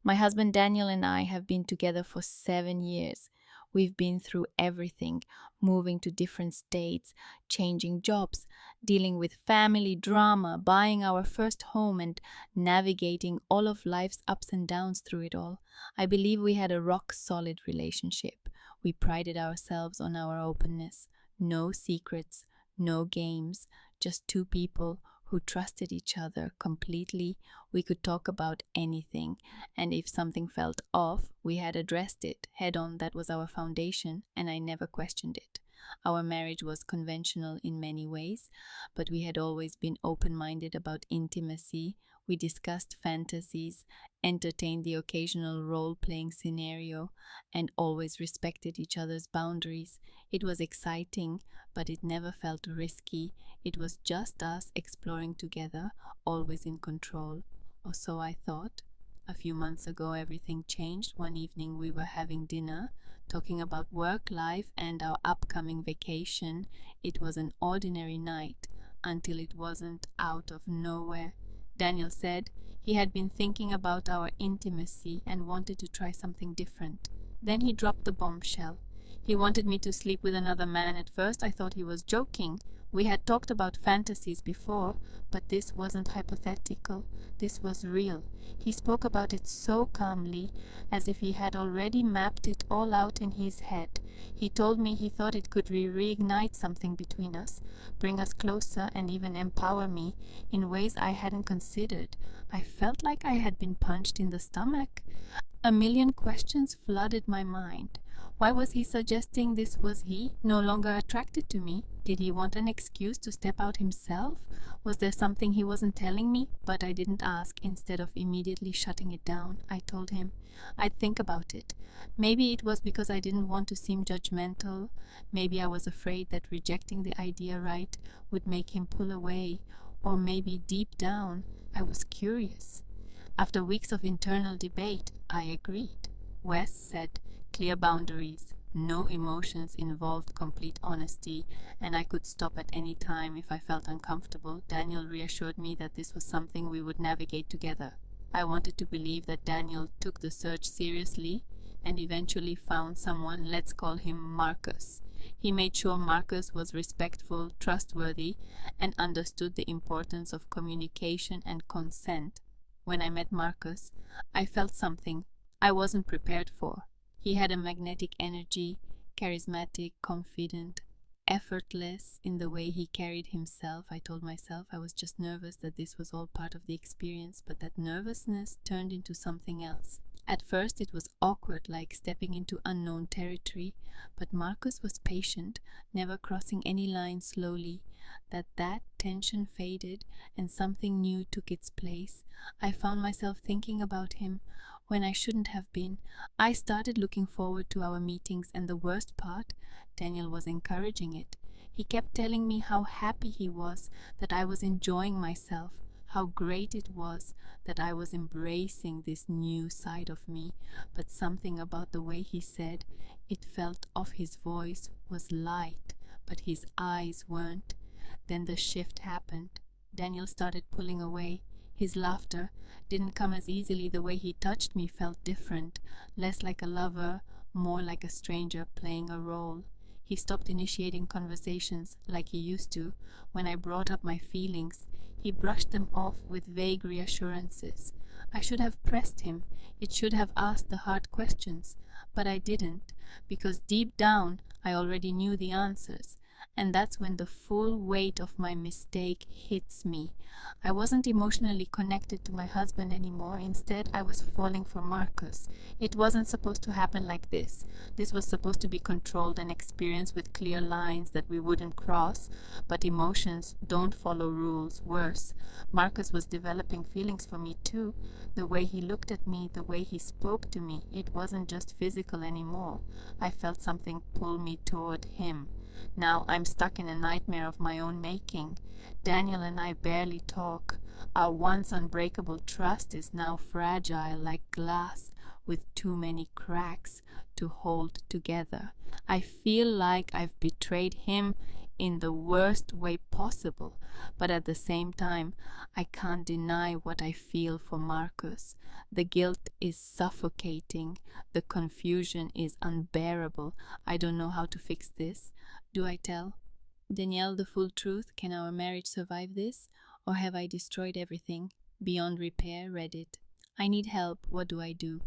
My husband Daniel and I have been together for 7 years. We've been through everything, moving to different states, changing jobs, dealing with family drama, buying our first home, and navigating all of life's ups and downs through it all. I believe we had a rock-solid relationship. We prided ourselves on our openness. No secrets, no games, just two people who trusted each other completely. We could talk about anything, and if something felt off, we had addressed it head on. That was our foundation, and I never questioned it. Our marriage was conventional in many ways, but we had always been open-minded about intimacy. We discussed fantasies, entertained the occasional role-playing scenario, and always respected each other's boundaries. It was exciting, but it never felt risky. It was just us exploring together, always in control. Or so I thought. A few months ago, everything changed. One evening, we were having dinner, talking about work, life, and our upcoming vacation. It was an ordinary night, until it wasn't. Out of nowhere, Daniel said he had been thinking about our intimacy and wanted to try something different. Then he dropped the bombshell. He wanted me to sleep with another man. At first, I thought he was joking. We had talked about fantasies before, but this wasn't hypothetical. This was real. He spoke about it so calmly, as if he had already mapped it all out in his head. He told me he thought it could reignite something between us, bring us closer, and even empower me in ways I hadn't considered. I felt like I had been punched in the stomach. A million questions flooded my mind. Why was he suggesting this? Was he no longer attracted to me? Did he want an excuse to step out himself? Was there something he wasn't telling me? But I didn't ask. Instead of immediately shutting it down, I told him I'd think about it. Maybe it was because I didn't want to seem judgmental. Maybe I was afraid that rejecting the idea right would make him pull away. Or maybe deep down, I was curious. After weeks of internal debate, I agreed. Wes said, clear boundaries, no emotions involved, complete honesty, and I could stop at any time if I felt uncomfortable. Daniel reassured me that this was something we would navigate together. I wanted to believe that Daniel took the search seriously and eventually found someone. Let's call him Marcus. He made sure Marcus was respectful, trustworthy, and understood the importance of communication and consent. When I met Marcus, I felt something I wasn't prepared for. He had a magnetic energy, charismatic, confident, effortless in the way he carried himself. I told myself I was just nervous, that this was all part of the experience, but that nervousness turned into something else. At first it was awkward, like stepping into unknown territory, but Marcus was patient, never crossing any line. Slowly, that tension faded and something new took its place. I found myself thinking about him when I shouldn't have been. I started looking forward to our meetings, and the worst part, Daniel was encouraging it. He kept telling me how happy he was, that I was enjoying myself, how great it was that I was embracing this new side of me. But something about the way he said it felt off. His voice was light, but his eyes weren't. Then the shift happened. Daniel started pulling away. His laughter didn't come as easily. The way he touched me felt different, less like a lover, more like a stranger playing a role. He stopped initiating conversations like he used to. When I brought up my feelings, he brushed them off with vague reassurances. I should have pressed him. It should have asked the hard questions. But I didn't, because deep down I already knew the answers. And that's when the full weight of my mistake hits me. I wasn't emotionally connected to my husband anymore. Instead, I was falling for Marcus. It wasn't supposed to happen like this. This was supposed to be controlled and experienced with clear lines that we wouldn't cross. But emotions don't follow rules. Worse, Marcus was developing feelings for me too. The way he looked at me, the way he spoke to me, it wasn't just physical anymore. I felt something pull me toward him. Now I'm stuck in a nightmare of my own making. Daniel and I barely talk. Our once unbreakable trust is now fragile like glass with too many cracks to hold together. I feel like I've betrayed him in the worst way possible, but at the same time, I can't deny what I feel for Marcus. The guilt is suffocating. The confusion is unbearable. I don't know how to fix this. Do I tell Danielle the full truth? Can our marriage survive this? Or have I destroyed everything? Beyond repair, Reddit. I need help. What do I do?